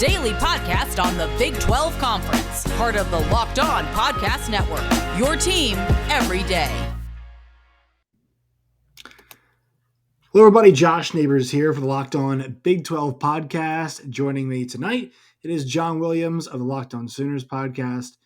daily podcast on the Big 12 Conference, part of the Locked On Podcast Network, your team every day. Hello, everybody. Josh Neighbors here for the Locked On Big 12 Podcast. Joining me tonight, it is John Williams of the Locked On Sooners Podcast.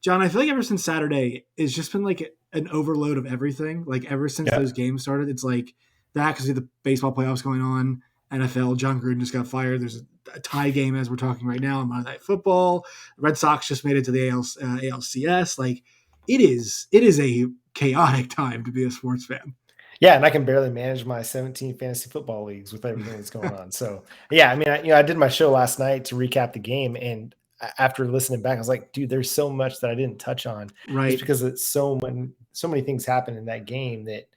John, I feel like ever since Saturday, it's just been like an overload of everything. Like ever since those games started, it's like that because of the baseball playoffs going on, NFL, John Gruden just got fired. There's a tie game as we're talking right now on Monday Night Football. The Red Sox just made it to the ALCS. Like it is a chaotic time to be a sports fan. Yeah, and I can barely manage my 17 fantasy football leagues with everything that's going on. So, yeah, I mean, I did my show last night to recap the game, and after listening back, I was like, dude, there's so much that I didn't touch on, right? Just because it's so many things happened in that game that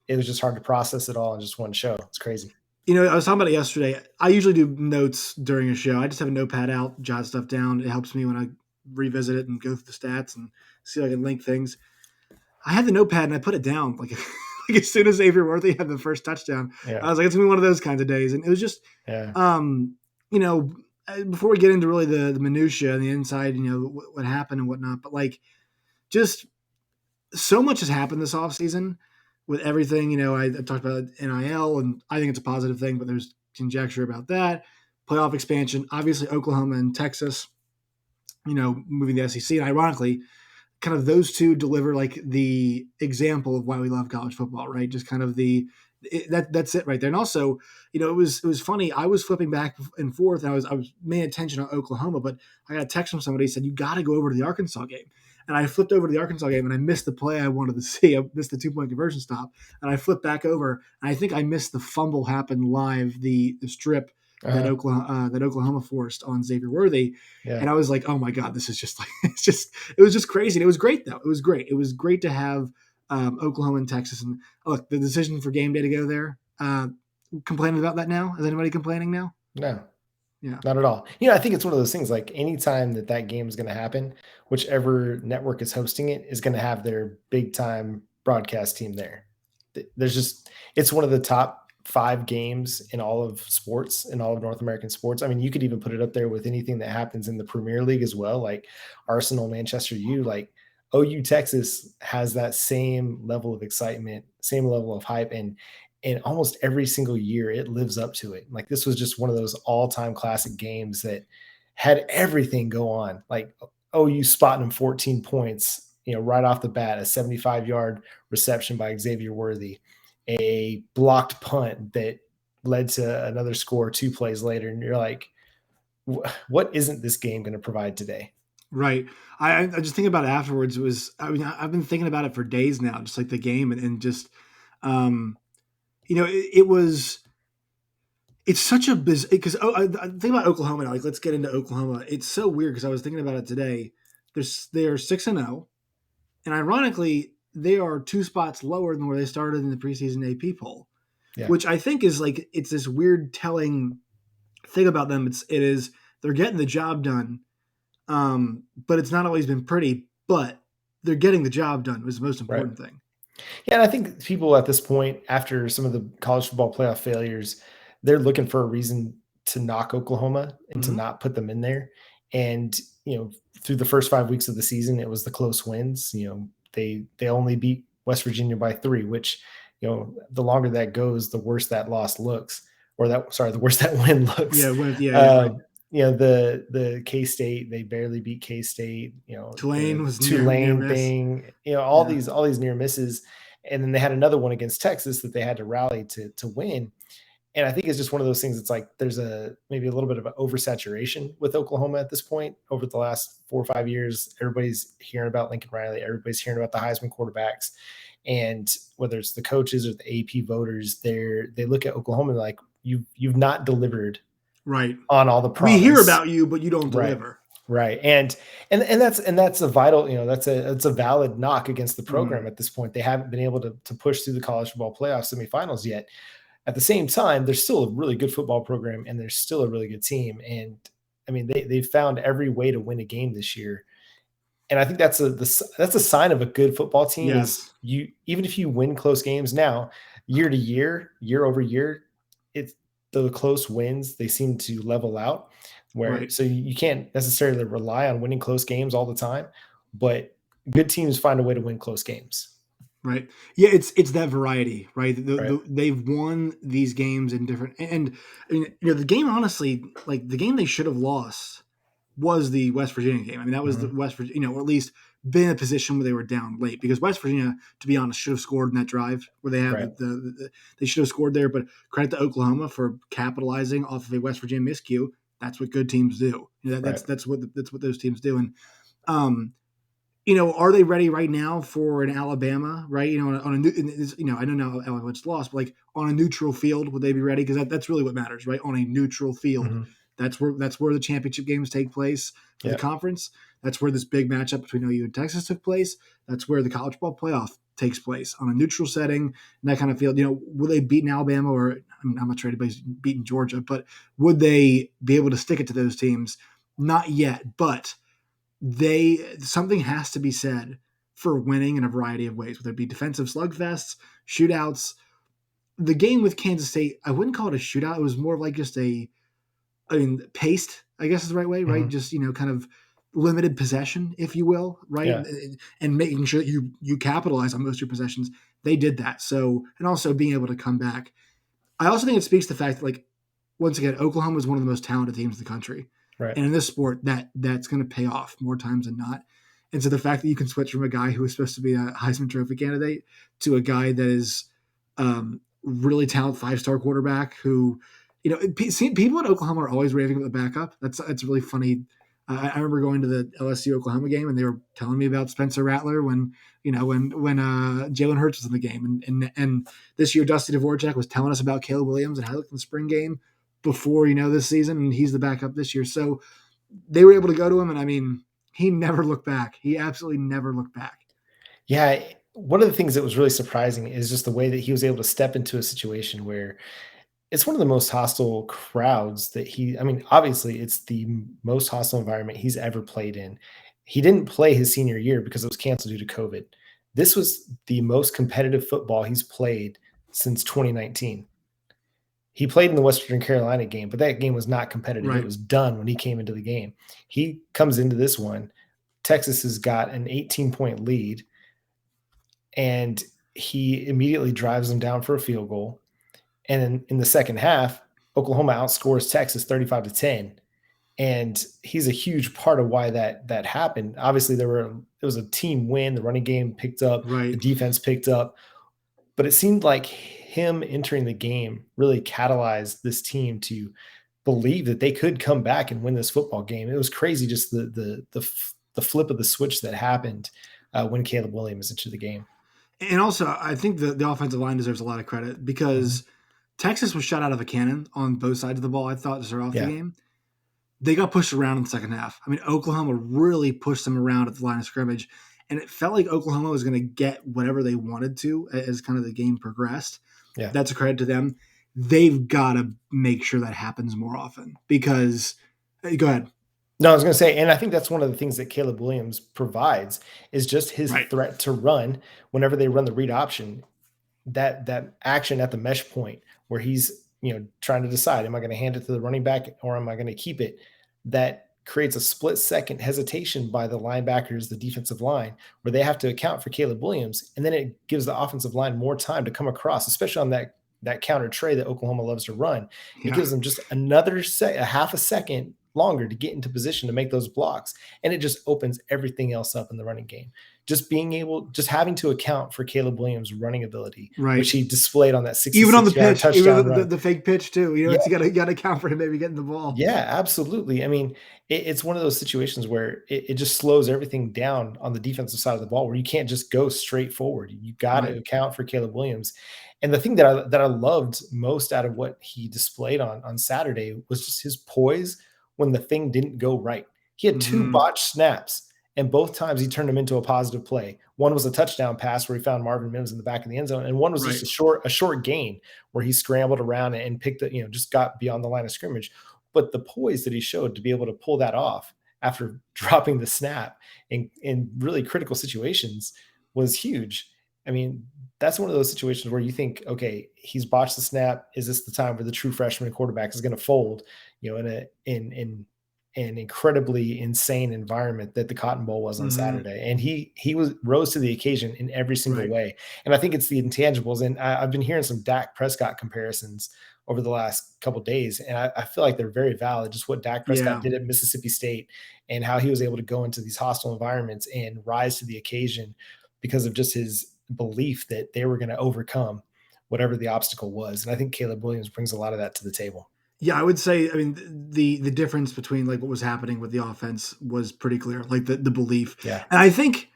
it was just hard to process it all in just one show. It's crazy. You know, I was talking about it yesterday. I usually do notes during a show. I just have a notepad out, jot stuff down. It helps me when I revisit it and go through the stats and see if I can link things. I had the notepad and I put it down like as soon as Xavier Worthy had the first touchdown. I was like, it's gonna be one of those kinds of days. And it was just, you know, before we get into really the minutia and the inside, you know, what happened and whatnot, but like just so much has happened this offseason with everything. You know, I talked about NIL, and I think it's a positive thing, but there's conjecture about that. Playoff expansion, obviously Oklahoma and Texas, you know, moving the SEC. And ironically, kind of those two deliver like the example of why we love college football, right? Just kind of that's it right there. And also, you know, it was funny. I was flipping back and forth, and I was paying attention on Oklahoma, but I got a text from somebody who said, you got to go over to the Arkansas game. And I flipped over to the Arkansas game, and I missed the play I wanted to see. I missed the 2-point conversion stop, and I flipped back over, and I think I missed the fumble happen live, the strip that Oklahoma forced on Xavier Worthy. Yeah. And I was like, oh my God, this is just like, it was just crazy. And it was great though. It was great. It was great to have Oklahoma and Texas. And look, the decision for game day to go there, complaining about that now? Is anybody complaining now? No. Yeah. Not at all. You know, I think it's one of those things like anytime that game is going to happen, whichever network is hosting it is going to have their big time broadcast team there. It's one of the top 5 games in all of sports, in all of North American sports. I mean, you could even put it up there with anything that happens in the Premier League as well, like Arsenal, Manchester U, like OU Texas has that same level of excitement, same level of hype. And almost every single year it lives up to it. Like this was just one of those all-time classic games that had everything go on. Like OU spotting them 14 points, you know, right off the bat, a 75-yard reception by Xavier Worthy, a blocked punt that led to another score 2 plays later. And you're like, what isn't this game going to provide today? Right. I just think about it afterwards. I've been thinking about it for days now, just like the game and just, you know, it's such a bizarre, because I think about Oklahoma now. Like, let's get into Oklahoma. It's so weird because I was thinking about it today. They are 6-0, and ironically, they are 2 spots lower than where they started in the preseason AP poll, which I think is like, it's this weird telling thing about them. They're getting the job done, but it's not always been pretty, but they're getting the job done was the most important thing. Yeah, and I think people at this point, after some of the college football playoff failures, they're looking for a reason to knock Oklahoma and to not put them in there. And, you know, through the first 5 weeks of the season, it was the close wins. You know, they only beat West Virginia by 3, which, you know, the longer that goes, the worse that loss looks, the worse that win looks. You know, the K-State, they barely beat K-State, you know, Tulane thing, you know, all these near misses. And then they had another one against Texas that they had to rally to win. And I think it's just one of those things. It's like, there's maybe a little bit of an oversaturation with Oklahoma at this point. Over the last 4 or 5 years, everybody's hearing about Lincoln Riley. Everybody's hearing about the Heisman quarterbacks. And whether it's the coaches or the AP voters, they look at Oklahoma like, you've not delivered on all the promise. We hear about you, but you don't deliver. Right. And that's a vital, you know, it's a valid knock against the program at this point. They haven't been able to push through the college football playoff semifinals yet. At the same time, there's still a really good football program and there's still a really good team. And I mean, they've found every way to win a game this year. And I think that's a sign of a good football team. Yes. Is even if you win close games now, year to year, year over year, it's the close wins, they seem to level out. So you can't necessarily rely on winning close games all the time, but good teams find a way to win close games. Right. Yeah, it's that variety, right? They've won these games in different, and I mean, the game, honestly, like the game they should have lost was the West Virginia game. I mean, that was the West Virginia, or at least been in a position where they were down late, because West Virginia, to be honest, should have scored in that drive where they have they should have scored there. But credit to Oklahoma for capitalizing off of a West Virginia miscue. That's what good teams do. That's what those teams do. And are they ready right now for an Alabama, right? On a new, I don't know how it's lost, but like on a neutral field, would they be ready? Because that's really what matters, right? On a neutral field, that's where the championship games take place for the conference. That's where this big matchup between OU and Texas took place. That's where the college ball playoff takes place, on a neutral setting and that kind of field. Will they beat Alabama, or I'm not sure anybody's beating Georgia, but would they be able to stick it to those teams? Not yet, but something has to be said for winning in a variety of ways, whether it be defensive slugfests, shootouts. The game with Kansas State, I wouldn't call it a shootout. It was more like just paced, I guess is the right way, right? Just, kind of limited possession, if you will, right? Yeah. And making sure that you capitalize on most of your possessions. They did that. So, and also being able to come back. I also think it speaks to the fact that, like, once again, Oklahoma is one of the most talented teams in the country. Right. And in this sport, that's going to pay off more times than not. And so the fact that you can switch from a guy who is supposed to be a Heisman Trophy candidate to a guy that is really talented 5-star quarterback who, people in Oklahoma are always raving about the backup. That's really funny. I remember going to the LSU Oklahoma game and they were telling me about Spencer Rattler when Jalen Hurts was in the game. And this year, Dusty Dvorak was telling us about Caleb Williams and how he looked in the spring game before, this season, and he's the backup this year. So they were able to go to him, and I mean, he never looked back. He absolutely never looked back. Yeah. One of the things that was really surprising is just the way that he was able to step into a situation where it's one of the most hostile crowds obviously it's the most hostile environment he's ever played in. He didn't play his senior year because it was canceled due to COVID. This was the most competitive football he's played since 2019. He played in the Western Carolina game, but that game was not competitive. Right. It was done when he came into the game. He comes into this one. Texas has got an 18-point lead, and he immediately drives them down for a field goal. And in the second half, Oklahoma outscores Texas 35-10. And he's a huge part of why that happened. Obviously, it was a team win. The running game picked up, The defense picked up. But it seemed like him entering the game really catalyzed this team to believe that they could come back and win this football game. It was crazy, just the flip of the switch that happened when Caleb Williams entered the game. And also, I think the offensive line deserves a lot of credit because Texas was shot out of a cannon on both sides of the ball, I thought, to start off the game. They got pushed around in the second half. I mean, Oklahoma really pushed them around at the line of scrimmage, and it felt like Oklahoma was going to get whatever they wanted to as kind of the game progressed. Yeah. That's a credit to them. They've got to make sure that happens more often because – go ahead. No, I was going to say, and I think that's one of the things that Caleb Williams provides is just his threat to run whenever they run the read option, that action at the mesh point where he's trying to decide, am I going to hand it to the running back or am I going to keep it? That creates a split second hesitation by the linebackers, the defensive line, where they have to account for Caleb Williams. And then it gives the offensive line more time to come across, especially on that counter tray that Oklahoma loves to run. It gives them just a half a second longer to get into position to make those blocks. And it just opens everything else up in the running game. Just having to account for Caleb Williams' running ability, which he displayed on that 66-yard even on the pitch, touchdown even the fake pitch too. You got to account for him maybe getting the ball. Yeah, absolutely. I mean, it's one of those situations where it just slows everything down on the defensive side of the ball, where you can't just go straight forward. You got to account for Caleb Williams. And the thing that I loved most out of what he displayed on Saturday was just his poise when the thing didn't go right. He had 2 botched snaps. And both times he turned them into a positive play. One was a touchdown pass where he found Marvin Mims in the back of the end zone. And one was just a short gain where he scrambled around and picked it, just got beyond the line of scrimmage. But the poise that he showed to be able to pull that off after dropping the snap in really critical situations was huge. I mean, that's one of those situations where you think, okay, he's botched the snap. Is this the time where the true freshman quarterback is going to fold, in an incredibly insane environment that the Cotton Bowl was on Mm-hmm. Saturday. And he rose to the occasion in every single way. And I think it's the intangibles. And I've been hearing some Dak Prescott comparisons over the last couple of days. And I feel like they're very valid. Just what Dak Prescott did at Mississippi State and how he was able to go into these hostile environments and rise to the occasion because of just his belief that they were going to overcome whatever the obstacle was. And I think Caleb Williams brings a lot of that to the table. Yeah, I would say, I mean, the difference between like what was happening with the offense was pretty clear, like the belief. Yeah. And I think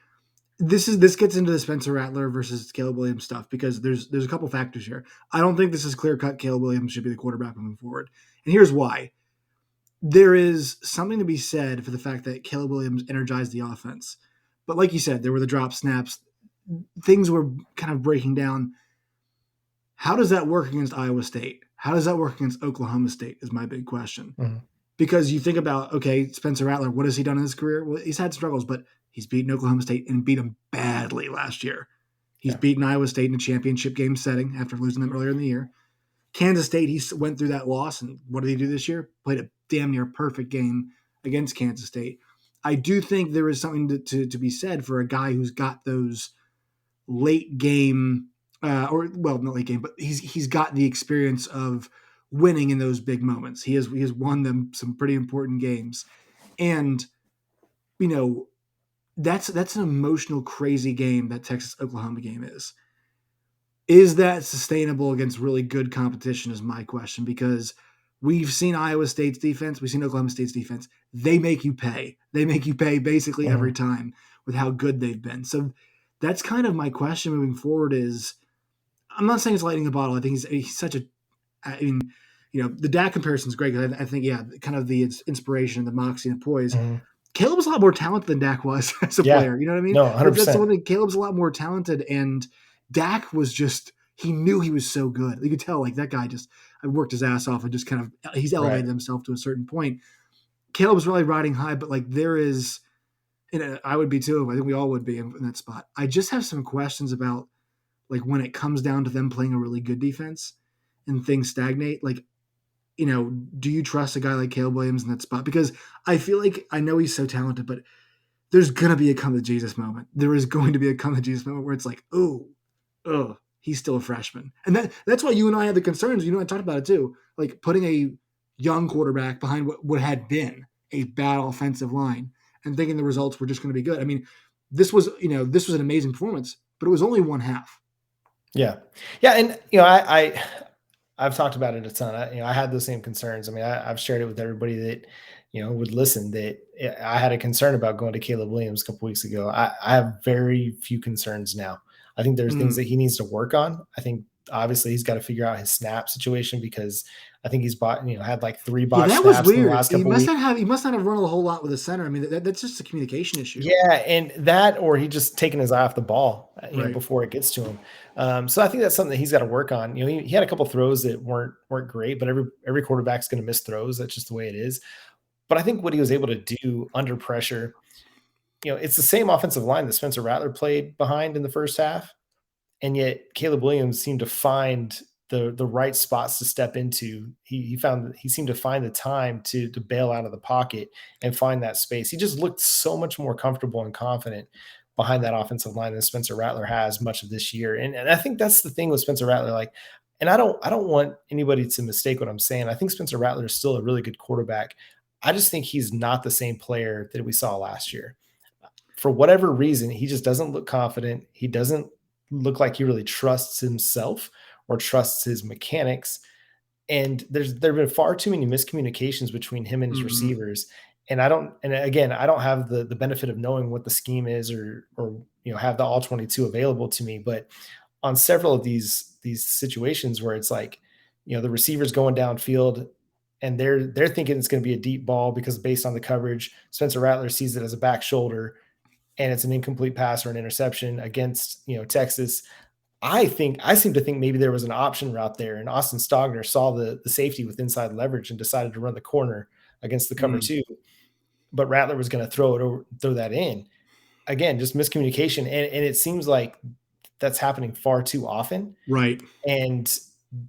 this gets into the Spencer Rattler versus Caleb Williams stuff because there's a couple factors here. I don't think this is clear cut. Caleb Williams should be the quarterback moving forward. And here's why. There is something to be said for the fact that Caleb Williams energized the offense. But like you said, there were the drop snaps. Things were kind of breaking down. How does that work against Iowa State? How does that work against Oklahoma State is my big question. Mm-hmm. Because you think about, okay, Spencer Rattler, what has he done in his career? Well, he's had struggles, but he's beaten Oklahoma State and beat them badly last year. He's beaten Iowa State in a championship game setting after losing them earlier in the year. Kansas State, he went through that loss, and what did he do this year? Played a damn near perfect game against Kansas State. I do think there is something to be said for a guy who's got those late game not late game, but he's got the experience of winning in those big moments. He has won them some pretty important games. And, you know, that's an emotional, crazy game that Texas-Oklahoma game is. Is that sustainable against really good competition is my question, because we've seen Iowa State's defense. We've seen Oklahoma State's defense. They make you pay. They make you pay basically every time with how good they've been. So that's kind of my question moving forward is, I'm not saying it's lightning the bottle. I think he's such a, I mean, you know, the Dak comparison is great. I think, kind of the inspiration, the moxie and the poise. Mm-hmm. Caleb was a lot more talented than Dak was as a player. You know what I mean? No, 100%. That's the one thing. Caleb's a lot more talented, and Dak was just, he knew he was so good. You could tell, like, that guy just worked his ass off and just kind of, he's elevated himself to a certain point. Caleb was really riding high, but like there is, and I would be too. I think we all would be in that spot. I just have some questions about, like, when it comes down to them playing a really good defense and things stagnate, like, you know, do you trust a guy like Caleb Williams in that spot? Because I feel like, I know he's so talented, but there's going to be a come to Jesus moment. There is going to be a come to Jesus moment where it's like, oh, he's still a freshman. And that's why you and I had the concerns. You know, I talked about it too. Like putting a young quarterback behind what had been a bad offensive line and thinking the results were just going to be good. I mean, this was an amazing performance, but it was only one half. Yeah. And, you know, I've talked about it a ton. I had those same concerns. I mean, I've shared it with everybody that, you know, would listen, that I had a concern about going to Caleb Williams a couple weeks ago. I have very few concerns now. I think there's things that he needs to work on. I think obviously he's got to figure out his snap situation, because I think he's had like 3 box snaps was weird. in the last couple weeks. He must not have run a whole lot with the center. I mean, that's just a communication issue. Yeah, and that, or he just taking his eye off the ball before it gets to him. So I think that's something that he's got to work on. You know, he had a couple throws that weren't great, but every quarterback's going to miss throws. That's just the way it is. But I think what he was able to do under pressure, you know, it's the same offensive line that Spencer Rattler played behind in the first half. And yet Caleb Williams seemed to find the right spots to step into. He seemed to find the time to bail out of the pocket and find that space. He just looked so much more comfortable and confident behind that offensive line than Spencer Rattler has much of this year. And I think that's the thing with Spencer Rattler. Like, and I don't want anybody to mistake what I'm saying. I think Spencer Rattler is still a really good quarterback. I just think he's not the same player that we saw last year. For whatever reason, he just doesn't look confident. He doesn't look like he really trusts himself or trusts his mechanics. And there have been far too many miscommunications between him and his receivers. And I don't have the benefit of knowing what the scheme is or have the all 22 available to me. But on several of these situations where it's like, you know, the receiver's going downfield and they're thinking it's going to be a deep ball because based on the coverage, Spencer Rattler sees it as a back shoulder and it's an incomplete pass or an interception against, you know, Texas. I seem to think maybe there was an option route there, and Austin Stogner saw the safety with inside leverage and decided to run the corner against the cover 2, but Rattler was going to throw that in. Again, just miscommunication. And it seems like that's happening far too often. Right. And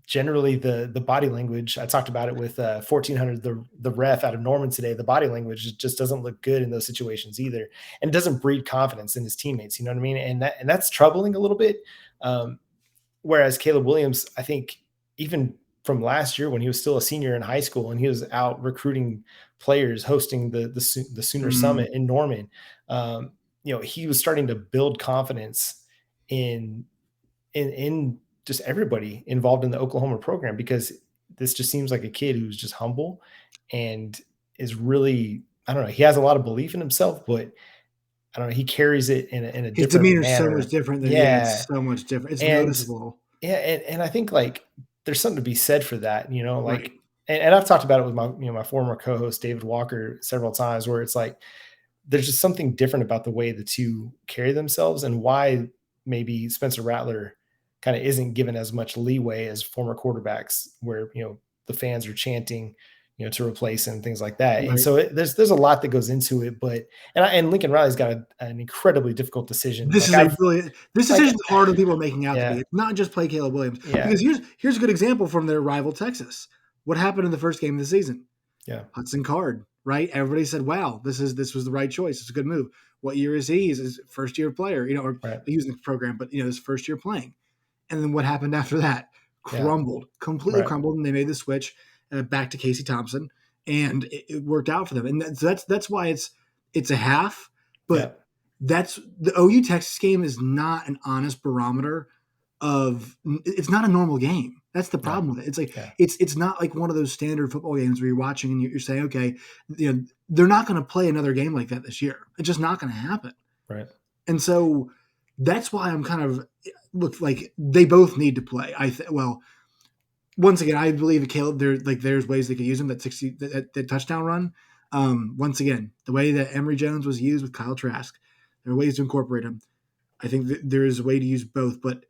generally the body language, I talked about it with 1400, the ref out of Norman today, the body language just doesn't look good in those situations either. And it doesn't breed confidence in his teammates. You know what I mean? And that's troubling a little bit. Whereas Caleb Williams, I think even from last year when he was still a senior in high school and he was out recruiting players, hosting the Sooner Summit in Norman, he was starting to build confidence in just everybody involved in the Oklahoma program, because this just seems like a kid who's just humble and is really, I don't know, he has a lot of belief in himself, but I don't know, he carries it in a His different demeanor's manner. so much different than it's so much different. It's noticeable. Yeah, and I think like there's something to be said for that, like, right. and I've talked about it with my my former co-host David Walker several times, where it's like there's just something different about the way the two carry themselves, and why maybe Spencer Rattler kind of isn't given as much leeway as former quarterbacks, where the fans are chanting to replace him and things like that. Right. And so there's a lot that goes into it, but and Lincoln Riley's got an incredibly difficult decision. This decision is harder than people are making out to be. It's not just play Caleb Williams. Yeah. Because here's a good example from their rival Texas. What happened in the first game of the season? Yeah. Hudson Card, right? Everybody said, wow, this was the right choice. It's a good move. What year is he? He's his first year player, or right. Using the program, but his first year playing. And then what happened after that? Completely crumbled, and they made the switch back to Casey Thompson, and it worked out for them. And that's why it's a half, but that's the OU Texas game is not an honest barometer of. It's not a normal game. That's the problem with it. It's like it's not like one of those standard football games where you're watching and you're saying, okay, they're not going to play another game like that this year. It's just not going to happen. Right. And so that's why I'm kind of look like they both need to play. Once again, I believe Caleb. There's ways they could use him. That touchdown run. Once again, the way that Emory Jones was used with Kyle Trask, there are ways to incorporate him. I think there is a way to use both, but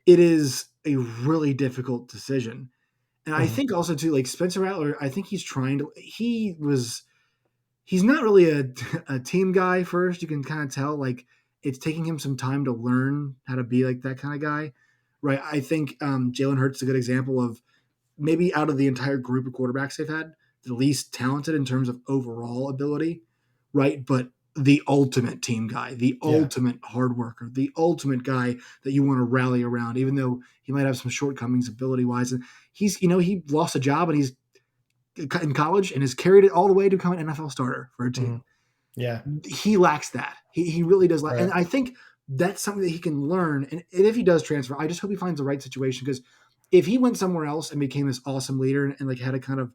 it is a really difficult decision. And I think also too, like Spencer Rattler, I think he's trying to. He's not really a team guy. First, you can kind of tell like. It's taking him some time to learn how to be like that kind of guy, right? I think Jalen Hurts is a good example of maybe out of the entire group of quarterbacks they've had, the least talented in terms of overall ability, right? But the ultimate team guy, the ultimate hard worker, the ultimate guy that you want to rally around, even though he might have some shortcomings ability-wise. And he's, he lost a job and he's in college and has carried it all the way to become an NFL starter for a team. Mm-hmm. Yeah. He lacks that. He really does lack. Right. And I think that's something that he can learn. And if he does transfer, I just hope he finds the right situation, because if he went somewhere else and became this awesome leader and like had a kind of,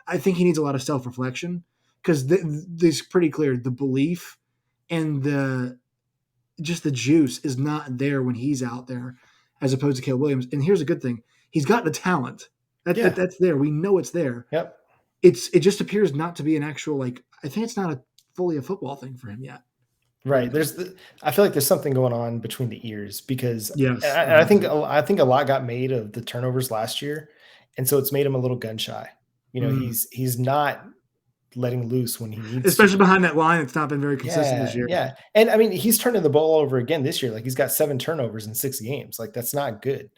I think he needs a lot of self-reflection, because it's pretty clear the belief and the juice is not there when he's out there as opposed to Caleb Williams. And here's a good thing. He's got the talent. That's there. We know it's there. Yep. It just appears not to be an actual, I think it's not fully a football thing for him yet. Right. I feel like there's something going on between the ears, because I think a lot got made of the turnovers last year. And so it's made him a little gun shy. He's not letting loose when he needs especially to. Behind that line. It's not been very consistent this year. Yeah. And I mean, he's turning the ball over again this year. Like he's got 7 turnovers in 6 games. Like that's not good.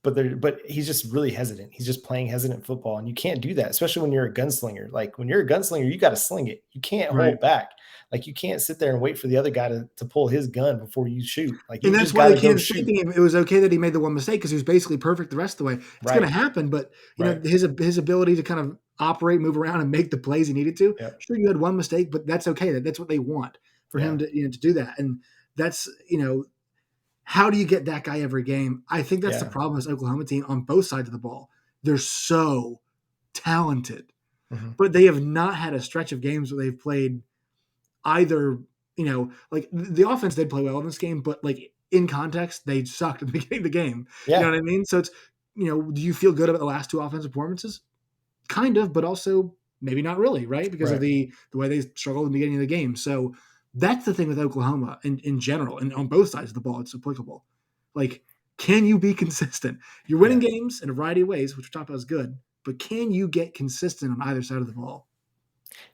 But he's just really hesitant. He's just playing hesitant football, and you can't do that, especially when you're a gunslinger. Like when you're a gunslinger, you got to sling it. You can't hold back. Like you can't sit there and wait for the other guy to pull his gun before you shoot. Like, and that's why they can't shoot him. It was okay that he made the one mistake, because he was basically perfect the rest of the way. It's going to happen, but you know his ability to kind of operate, move around, and make the plays he needed to. Yep. Sure, you had one mistake, but that's okay. That's what they want for him to to do that, and that's how do you get that guy every game? I think that's the problem with this Oklahoma team on both sides of the ball. They're so talented, but they have not had a stretch of games where they've played either, like the offense did play well in this game, but like in context, they sucked at the beginning of the game. Yeah. You know what I mean? So it's, do you feel good about the last 2 offensive performances? Kind of, but also maybe not really, right? Because of the way they struggled in the beginning of the game. So that's the thing with Oklahoma in general, and on both sides of the ball, it's applicable. Like, can you be consistent? You're winning games in a variety of ways, which we talked about is good, but can you get consistent on either side of the ball?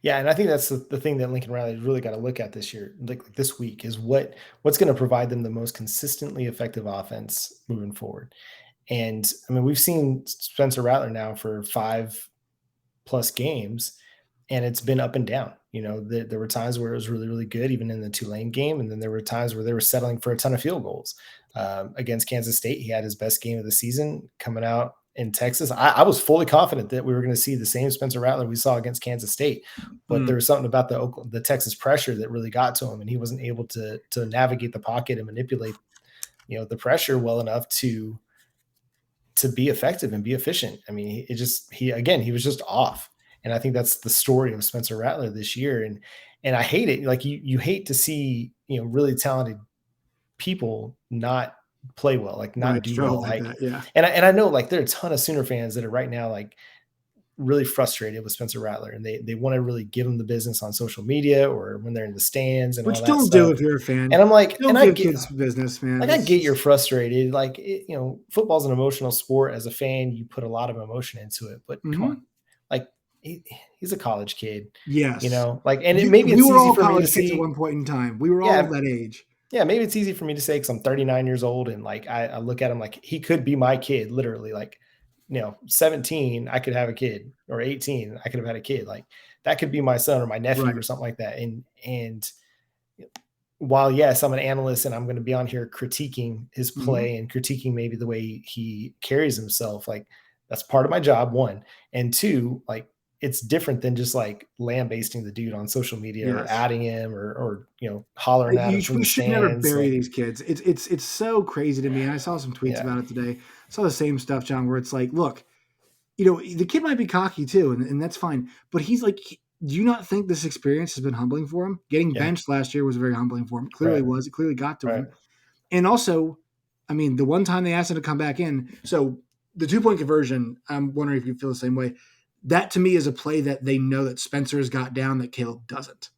Yeah, and I think that's the thing that Lincoln Riley really got to look at this year, like this week, is what's going to provide them the most consistently effective offense moving forward. And I mean, we've seen Spencer Rattler now for 5+ games, and it's been up and down. There were times where it was really, really good, even in the Tulane game. And then there were times where they were settling for a ton of field goals. Against Kansas State, he had his best game of the season coming out in Texas. I was fully confident that we were going to see the same Spencer Rattler we saw against Kansas State, but there was something about the Texas pressure that really got to him, and he wasn't able to navigate the pocket and manipulate, the pressure well enough to be effective and be efficient. I mean, he was just off. And I think that's the story of Spencer Rattler this year. And I hate it. Like you hate to see, really talented people not play well, like not do well. Like that, yeah. And I know like there are a ton of Sooner fans that are right now like really frustrated with Spencer Rattler, and they want to really give him the business on social media or when they're in the stands and which all that don't stuff. Do if you're a fan. And I'm like, don't give kids business, man. Like I get you're frustrated. Like football's an emotional sport. As a fan, you put a lot of emotion into it. But come on, like he's a college kid. Yes, like, and maybe it's easy for me to see at one point in time. We were all that age. Yeah, maybe it's easy for me to say because I'm 39 years old and like I look at him like he could be my kid, literally. Like 17, I could have a kid, or 18, I could have had a kid. Like that could be my son or my nephew or something like that. And while yes, I'm an analyst and I'm going to be on here critiquing his play and critiquing maybe the way he carries himself, like that's part of my job, one. And two, like it's different than just like lambasting the dude on social media or adding him or hollering at him from the stands. We should never bury these kids. It's so crazy to me. And I saw some tweets about it today. I saw the same stuff, John, where it's like, look, the kid might be cocky too, and that's fine. But he's like, do you not think this experience has been humbling for him? Getting benched last year was very humbling for him. It clearly was. It clearly got to him. And also, I mean, the one time they asked him to come back in, so the 2-point conversion, I'm wondering if you feel the same way. That to me is a play that they know that Spencer has got down that Caleb doesn't,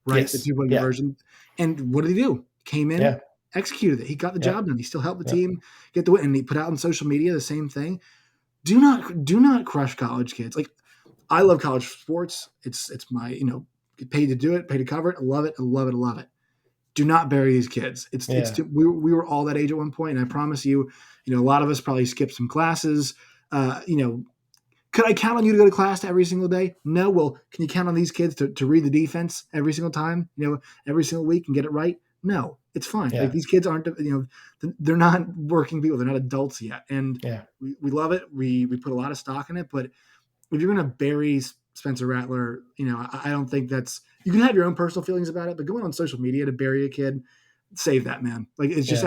right? Yes. The 2-point conversion. And what did he do? Came in, executed it. He got the job done. He still helped the team get the win. And he put out on social media the same thing. Do not crush college kids. Like, I love college sports. It's my, get paid to do it, paid to cover it. I love it. I love it. I love it. Do not bury these kids. We were all that age at one point. And I promise you, a lot of us probably skipped some classes. Could I count on you to go to class every single day? No. Well, can you count on these kids to read the defense every single time, every single week and get it right? No, it's fine. Yeah. Like, these kids aren't, they're not working people. They're not adults yet. And we love it. We put a lot of stock in it, but if you're going to bury Spencer Rattler, I don't think you can have your own personal feelings about it, but going on social media to bury a kid, save that, man. Like, it's just,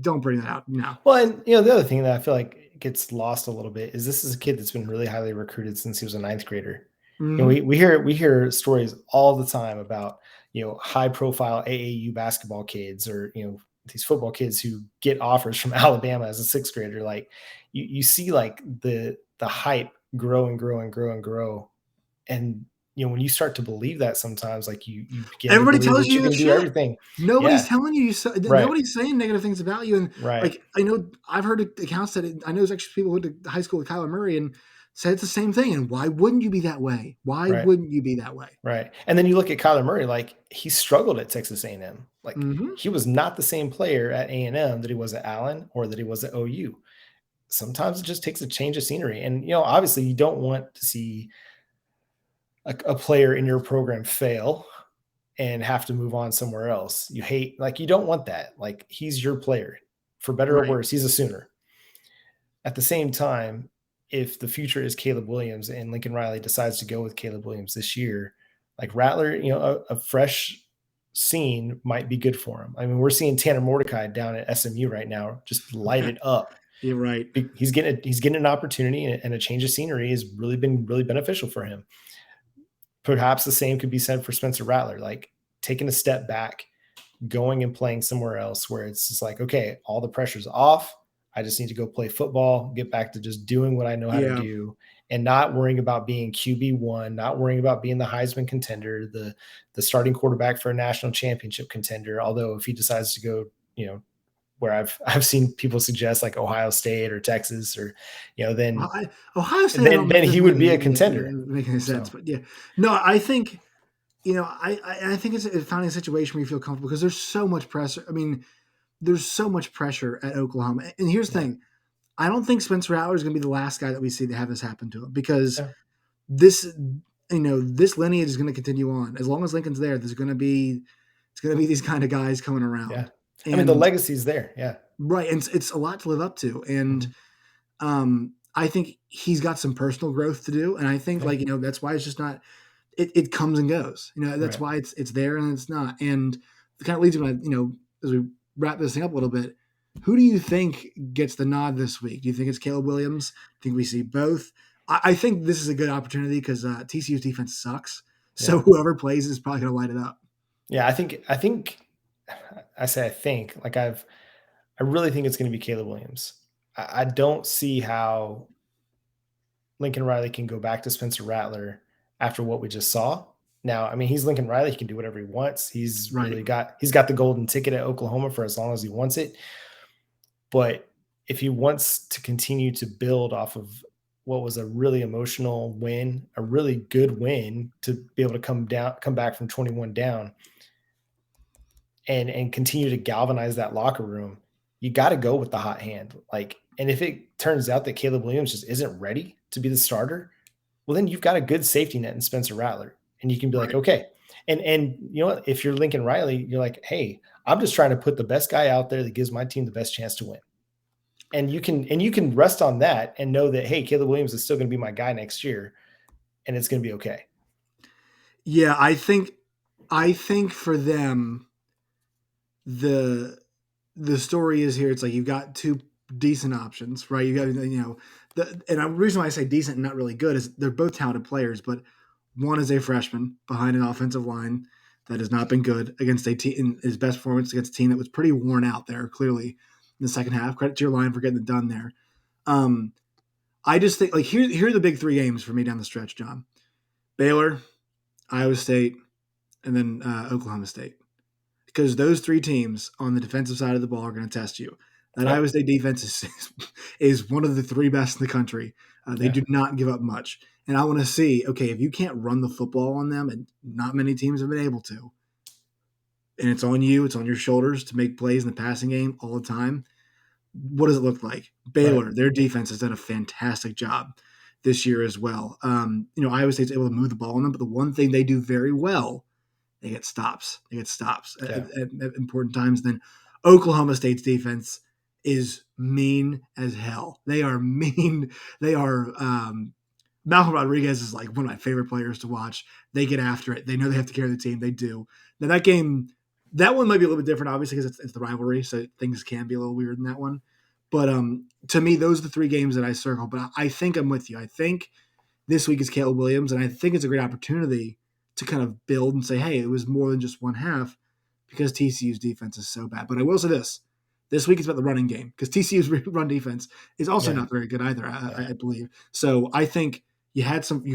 don't bring that out. No. Well, and the other thing that I feel like gets lost a little bit is this is a kid that's been really highly recruited since he was a 9th grader. Mm-hmm. We hear stories all the time about, high profile AAU basketball kids or, these football kids who get offers from Alabama as a 6th grader. Like you see like the hype grow and grow and grow and grow. And, when you start to believe that sometimes, like you begin everybody to tells you can do everything. Nobody's telling you. Nobody's saying negative things about you. And like, I know I've heard accounts that I know there's actually people who went to high school with Kyler Murray and said it's the same thing. And why wouldn't you be that way? Why wouldn't you be that way? Right. And then you look at Kyler Murray, like he struggled at Texas A&M. Like he was not the same player at A&M that he was at Allen or that he was at OU. Sometimes it just takes a change of scenery. And, obviously you don't want to see a player in your program fail and have to move on somewhere else. You don't want that. Like, he's your player, for better or worse. He's a Sooner. At the same time, if the future is Caleb Williams and Lincoln Riley decides to go with Caleb Williams this year, like Rattler, a fresh scene might be good for him. I mean, we're seeing Tanner Mordecai down at SMU right now, just light it up. You're right. He's getting an opportunity, and a change of scenery has really been really beneficial for him. Perhaps the same could be said for Spencer Rattler, like taking a step back, going and playing somewhere else where it's just like, okay, all the pressure's off. I just need to go play football, get back to just doing what I know how to do, and not worrying about being QB1, not worrying about being the Heisman contender, the starting quarterback for a national championship contender. Although if he decides to go, where I've seen people suggest like Ohio State or Texas or, then Ohio State, then he would be a contender. Making sense, but no, I think, I think it's finding a situation where you feel comfortable because there's so much pressure. I mean, there's so much pressure at Oklahoma. And here's the thing. I don't think Spencer Rattler is going to be the last guy that we see to have this happen to him, because this, this lineage is going to continue on. As long as Lincoln's there, it's going to be these kind of guys coming around. Yeah. And, I mean, the legacy's there. Yeah. Right. And it's a lot to live up to. And I think he's got some personal growth to do. And I think that's why it's just not, it comes and goes. That's why it's there and it's not. And it kind of leads me to, as we wrap this thing up a little bit, who do you think gets the nod this week? Do you think it's Caleb Williams? Do you think we see both? I think this is a good opportunity because TCU's defense sucks. So whoever plays is probably going to light it up. Yeah, I think I really think it's going to be Caleb Williams. I don't see how Lincoln Riley can go back to Spencer Rattler after what we just saw. Now, I mean, he's Lincoln Riley. He can do whatever he wants. He's got the golden ticket at Oklahoma for as long as he wants it. But if he wants to continue to build off of what was a really emotional win, a really good win to be able to come back from 21 down and continue to galvanize that locker room, you got to go with the hot hand. And if it turns out that Caleb Williams just isn't ready to be the starter, well, then you've got a good safety net in Spencer Rattler, and you can be like, okay. And you know what? If you're Lincoln Riley, you're like, hey, I'm just trying to put the best guy out there that gives my team the best chance to win. And you can rest on that and know that, hey, Caleb Williams is still going to be my guy next year, and it's going to be okay. Yeah, I think for them, the story is here. It's like you've got two decent options, right? You got and the reason why I say decent and not really good is they're both talented players, but one is a freshman behind an offensive line that has not been good against a team in his best performance against a team that was pretty worn out there, clearly in the second half. Credit to your line for getting it done there. I just think here are the big three games for me down the stretch, John. Baylor, Iowa State, and then Oklahoma State. Because those three teams on the defensive side of the ball are going to test you. That Iowa State defense is one of the three best in the country. They do not give up much. And I want to see, okay, if you can't run the football on them, and not many teams have been able to, and it's on you, it's on your shoulders to make plays in the passing game all the time, what does it look like? Baylor, their defense has done a fantastic job this year as well. Iowa State's able to move the ball on them, but the one thing they do very well, they get stops. At important times. Then Oklahoma State's defense is mean as hell. They are mean. They are Malcolm Rodriguez is like one of my favorite players to watch. They get after it. They know they have to carry the team. They do. Now that one might be a little bit different, obviously, because it's the rivalry, so things can be a little weird in that one. But to me, those are the three games that I circle. But I think I'm with you. I think this week is Caleb Williams, and I think it's a great opportunity to kind of build and say, hey, it was more than just one half because TCU's defense is so bad. But I will say this week is about the running game because TCU's run defense is also not very good either, I believe. So I think you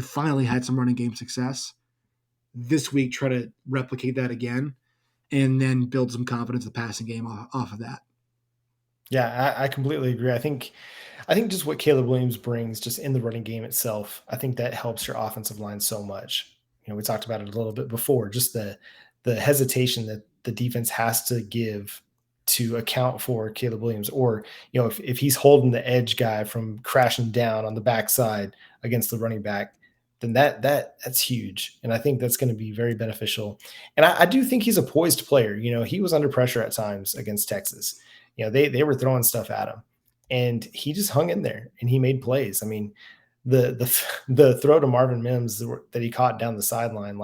finally had some running game success. This week, try to replicate that again and then build some confidence in the passing game off of that. Yeah, I completely agree. I think just what Caleb Williams brings just in the running game itself, I think that helps your offensive line so much. We talked about it a little bit before, just the hesitation that the defense has to give to account for Caleb Williams, or, if he's holding the edge guy from crashing down on the backside against the running back, then that's huge. And I think that's going to be very beneficial. And I do think he's a poised player. He was under pressure at times against Texas. They were throwing stuff at him and he just hung in there and he made plays. I mean, the throw to Marvin Mims that he caught down the sideline,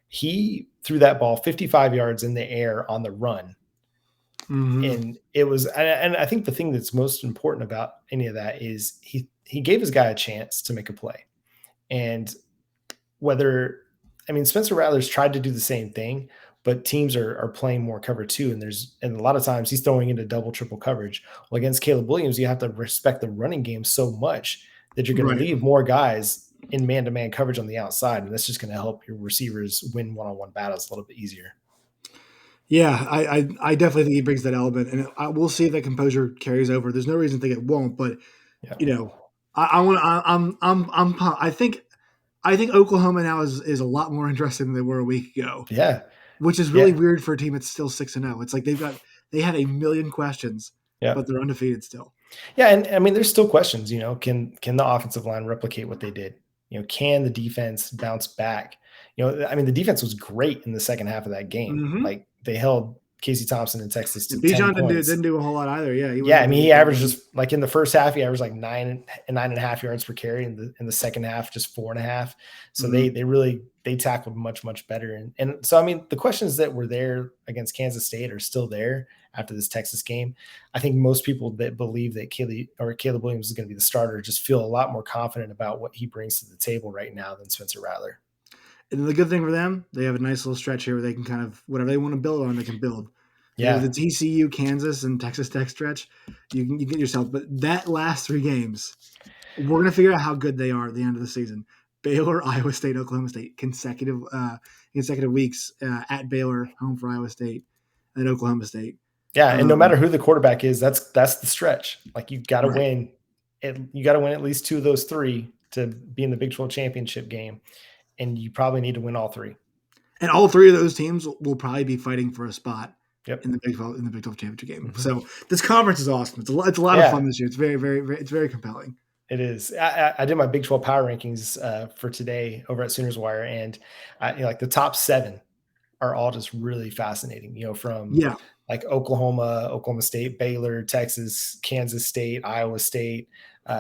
he threw that ball 55 yards in the air on the run. Mm-hmm. And it was, and I think the thing that's most important about any of that is he gave his guy a chance to make a play. And Spencer Rattler's tried to do the same thing, but teams are playing more cover two. And a lot of times he's throwing into double, triple coverage. Well, against Caleb Williams, you have to respect the running game so much that you're going to leave more guys in man-to-man coverage on the outside. And that's just going to help your receivers win one-on-one battles a little bit easier. Yeah, I definitely think he brings that element, and we'll see if that composure carries over. There's no reason to think it won't, but I think Oklahoma now is a lot more interested than they were a week ago. Yeah, which is really weird for a team that's still 6-0. It's like they have a million questions, but they're undefeated still. Yeah, and I mean, there's still questions. Can the offensive line replicate what they did? Can the defense bounce back? I mean, the defense was great in the second half of that game. Mm-hmm. Like they held Casey Thompson in Texas to And 10 Bijan points. didn't do a whole lot either. Yeah, Yeah, I mean, he averaged just like in the first half, he averaged like 9.5 yards per carry. In the second half, just 4.5. So they tackled much better. And so I mean, the questions that were there against Kansas State are still there after this Texas game. I think most people that believe that Caleb Williams is going to be the starter just feel a lot more confident about what he brings to the table right now than Spencer Rattler. And the good thing for them, they have a nice little stretch here where they can kind of whatever they want to build on, they can build. Yeah, with the TCU, Kansas, and Texas Tech stretch, you get yourself. But that last 3 games, we're going to figure out how good they are at the end of the season. Baylor, Iowa State, Oklahoma State, consecutive weeks at Baylor, home for Iowa State, and Oklahoma State. Yeah, and no matter who the quarterback is, that's the stretch. Like you got to win. You got to win at least 2 of those 3 to be in the Big 12 championship game, and you probably need to win all 3. And all 3 of those teams will probably be fighting for a spot. Yep. In the Big 12 championship game. Mm-hmm. So this conference is awesome. It's a lot of fun this year. It's it's very compelling. It is. I did my Big 12 power rankings for today over at Sooners Wire, and like the top 7 are all just really fascinating. From like Oklahoma State, Baylor, Texas, Kansas State, Iowa State.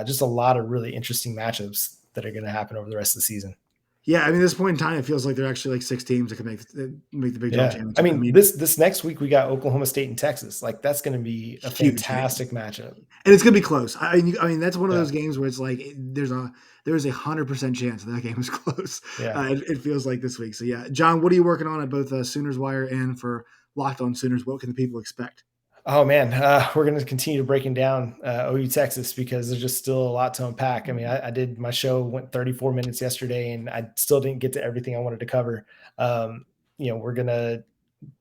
Just a lot of really interesting matchups that are going to happen over the rest of the season. Yeah, I mean, at this point in time, it feels like there are actually like 6 teams that can make the Big 12 championship. I mean, this next week we got Oklahoma State and Texas. Like that's going to be a fantastic matchup, and it's going to be close. I mean, that's one of those games where it's like there's a 100% chance that game is close. Yeah, it feels like this week. So yeah, John, what are you working on at both Sooners Wire and for Locked On Sooners? What can the people expect? Oh man, we're going to continue breaking down OU Texas because there's just still a lot to unpack. I mean, I did my show, went 34 minutes yesterday, and I still didn't get to everything I wanted to cover. We're going to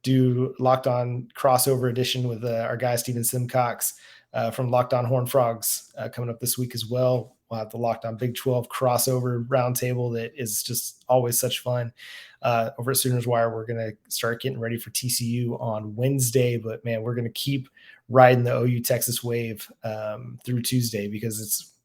do Locked On crossover edition with our guy Steven Simcox from Locked On Horned Frogs coming up this week as well. We'll have the Locked On Big 12 crossover roundtable that is just always such fun. Over at Sooners Wire, we're going to start getting ready for TCU on Wednesday, but man, we're going to keep riding the OU Texas wave through Tuesday because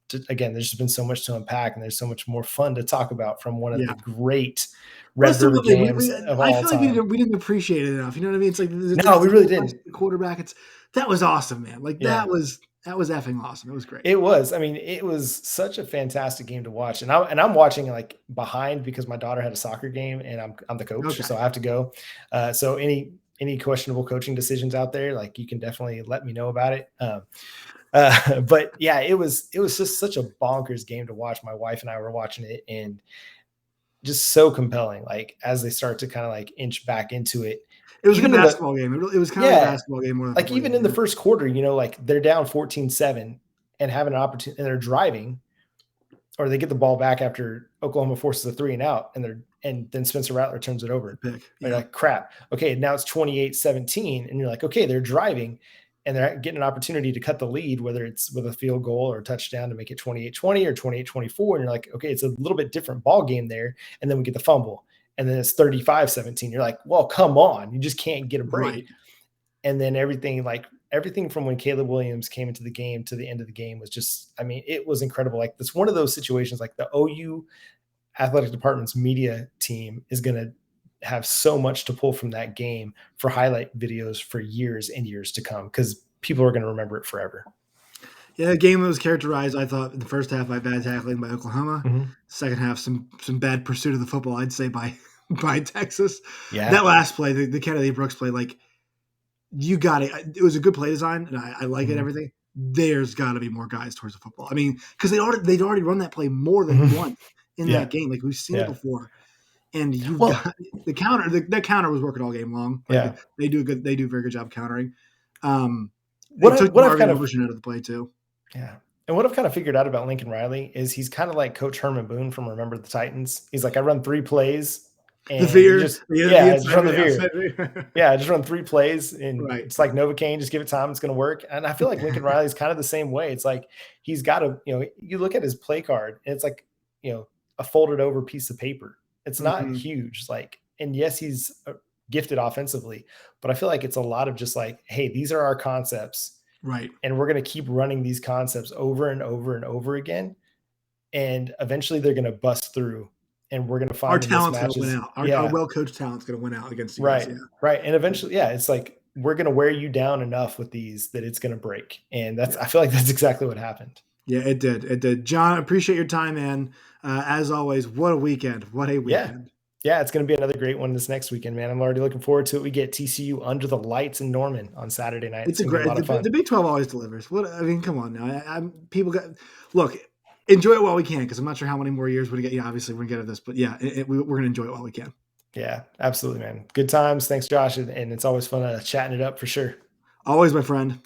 there's just been so much to unpack and there's so much more fun to talk about from one of the great Red River games of all time. I feel like we didn't appreciate it enough. You know what I mean? It's like no, we really didn't. The quarterback, that was awesome, man. Like that was effing awesome. It was great. It was. I mean, it was such a fantastic game to watch, and I'm watching like behind because my daughter had a soccer game, and I'm the coach, so I have to go. So any questionable coaching decisions out there, like you can definitely let me know about it. But yeah, it was just such a bonkers game to watch. My wife and I were watching it, and just so compelling. Like as they start to kind of like inch back into it. It was a basketball game. It was kind of a basketball game more than like even in the first quarter, like they're down 14-7 and having an opportunity and they're driving, or they get the ball back after Oklahoma forces a 3 and out, and then Spencer Rattler turns it over. They're like, crap. Okay, now it's 28-17, and you're like, okay, they're driving and they're getting an opportunity to cut the lead, whether it's with a field goal or a touchdown to make it 28-20 or 28-24. And you're like, okay, it's a little bit different ball game there. And then we get the fumble. And then it's 35-17. You're like, well, come on. You just can't get a break. Right. And then everything from when Caleb Williams came into the game to the end of the game was just, I mean, it was incredible. Like it's one of those situations, like the OU athletic department's media team is going to have so much to pull from that game for highlight videos for years and years to come, because people are going to remember it forever. Yeah, the game was characterized, I thought, in the first half by bad tackling by Oklahoma. Mm-hmm. Second half, some bad pursuit of the football, I'd say, by Texas. Yeah. That last play, the Kennedy Brooks play, like, you got it. It was a good play design, and I like it, everything. There's got to be more guys towards the football. I mean, because they'd already run that play more than once in that game. Like, we've seen it before. And you've got the counter. The counter was working all game long. Like they do a very good job countering. What I've kind of version out of the play too. Yeah. And what I've kind of figured out about Lincoln Riley is he's kind of like Coach Herman Boone from Remember the Titans. He's like, I run 3 plays. And the veer. Just run the veer. Yeah, just run 3 plays. And it's like Novocaine, just give it time. It's going to work. And I feel like Lincoln Riley is kind of the same way. It's like he's got you look at his play card and it's like, a folded over piece of paper. It's not huge. Like, and yes, he's gifted offensively, but I feel like it's a lot of just like, hey, these are our concepts. Right. And we're going to keep running these concepts over and over and over again. And eventually they're going to bust through, and we're going to find Our the talent's going to win mismatches. out. Our well-coached talent's going to win out against you guys. Right. Yeah. Right. And eventually, it's like, we're going to wear you down enough with these that it's going to break. And I feel like that's exactly what happened. Yeah, it did. It did. John, appreciate your time, man. As always, what a weekend. What a weekend. Yeah, it's going to be another great one this next weekend, man. I'm already looking forward to it. We get TCU under the lights in Norman on Saturday night. It's going to be a lot of fun. The Big 12 always delivers. Come on now. Look, enjoy it while we can, because I'm not sure how many more years we're going to get. Yeah, obviously we're going to get at this, but yeah, we're going to enjoy it while we can. Yeah, absolutely, man. Good times. Thanks, Josh. And it's always fun chatting it up for sure. Always, my friend.